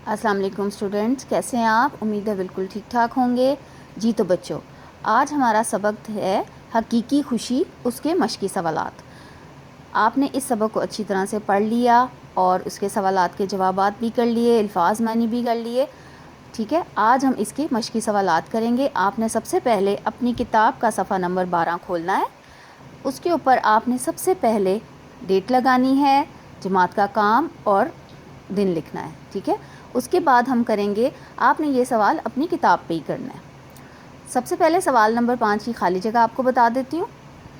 अस्सलाम वालेकुम स्टूडेंट्स, कैसे हैं आप? उम्मीद है बिल्कुल ठीक ठाक होंगे। जी तो बच्चों, आज हमारा सबक है हकीकी खुशी उसके मश्की सवालात। आपने इस सबक को अच्छी तरह से पढ़ लिया और उसके सवालात के जवाबात भी कर लिए, अल्फाज मानी भी कर लिए। ठीक है, आज हम इसके मश्की सवालात करेंगे। आपने सबसे पहले अपनी किताब का सफ़ा नंबर 12 खोलना है। उसके ऊपर आपने सबसे पहले डेट लगानी है, जमात का काम और दिन लिखना है। ठीक है, उसके बाद हम करेंगे, आपने ये सवाल अपनी किताब पे ही करना है। सबसे पहले सवाल नंबर 5 की खाली जगह आपको बता देती हूँ।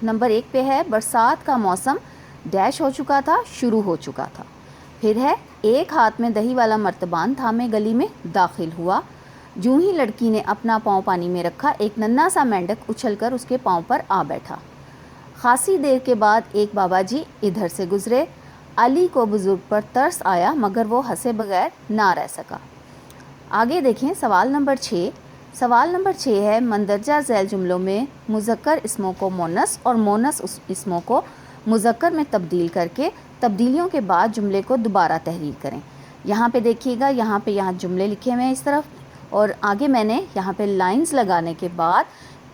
नंबर 1 पे है, बरसात का मौसम डैश हो चुका था, शुरू हो चुका था। फिर है, एक हाथ में दही वाला मर्तबान थामे गली में दाखिल हुआ। यूं ही लड़की ने अपना पाँव पानी में रखा, एक नन्हा सा मेंढक उछलकर उसके पाँव पर आ बैठा। खासी देर के बाद एक बाबा जी इधर से गुजरे। अली को बुज़ुर्ग पर तरस आया, मगर वो हंसे बगैर ना रह सका। आगे देखें सवाल नंबर 6। सवाल नंबर 6 है, मंदरजा झैल जुमलों में मुज़क्कर इसमों को मोनस और मोनस इसमों को मुज़क्कर में तब्दील करके तब्दीलियों के बाद जुमले को दोबारा तहरीर करें। यहाँ पे देखिएगा, यहाँ जुमले लिखे हुए हैं इस तरफ, और आगे मैंने यहाँ पे लाइंस लगाने के बाद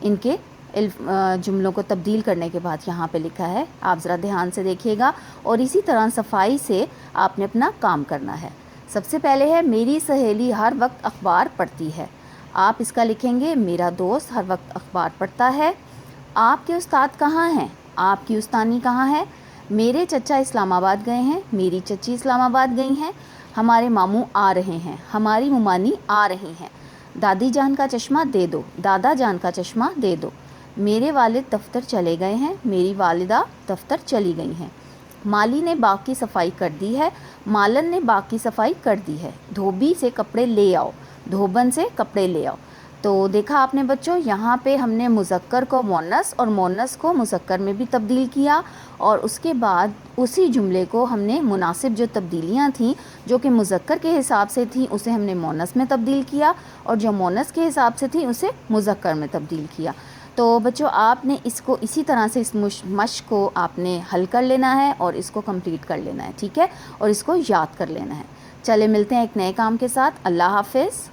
इनके जुमलों को तब्दील करने के बाद यहाँ पे लिखा है। आप ज़रा ध्यान से देखिएगा और इसी तरह सफाई से आपने अपना काम करना है। सबसे पहले है, मेरी सहेली हर वक्त अखबार पढ़ती है। आप इसका लिखेंगे, मेरा दोस्त हर वक्त अखबार पढ़ता है। आपके उस्ताद कहाँ हैं? आपकी उस्तानी कहाँ है? मेरे चचा इस्लामाबाद गए हैं, मेरी चची इस्लामाबाद गई हैं। हमारे मामू आ रहे हैं, हमारी मुमानी आ रही हैं। दादी जान का चश्मा दे दो, दादा जान का चश्मा दे दो। मेरे वालिद दफ्तर चले गए हैं, मेरी वालिदा दफ्तर चली गई हैं। माली ने बाग की सफाई कर दी है, मालन ने बाग की सफाई कर दी है। धोबी से कपड़े ले आओ, धोबन से कपड़े ले आओ। तो देखा आपने बच्चों, यहाँ पे हमने मुज़क्कर को मोनस और मोनस को मुज़क्कर में भी तब्दील किया, और उसके बाद उसी जुमले को हमने मुनासिब जो तब्दीलियाँ थीं जो कि मुज़क्कर के हिसाब से थी उसे हमने मोनस में तब्दील किया, और जो मोनस के हिसाब से थी उसे मुज़क्कर में तब्दील किया। तो बच्चों, आपने इसको इसी तरह से इस मश्क को आपने हल कर लेना है और इसको कंप्लीट कर लेना है। ठीक है, और इसको याद कर लेना है। चले मिलते हैं एक नए काम के साथ। अल्लाह हाफ़िज़।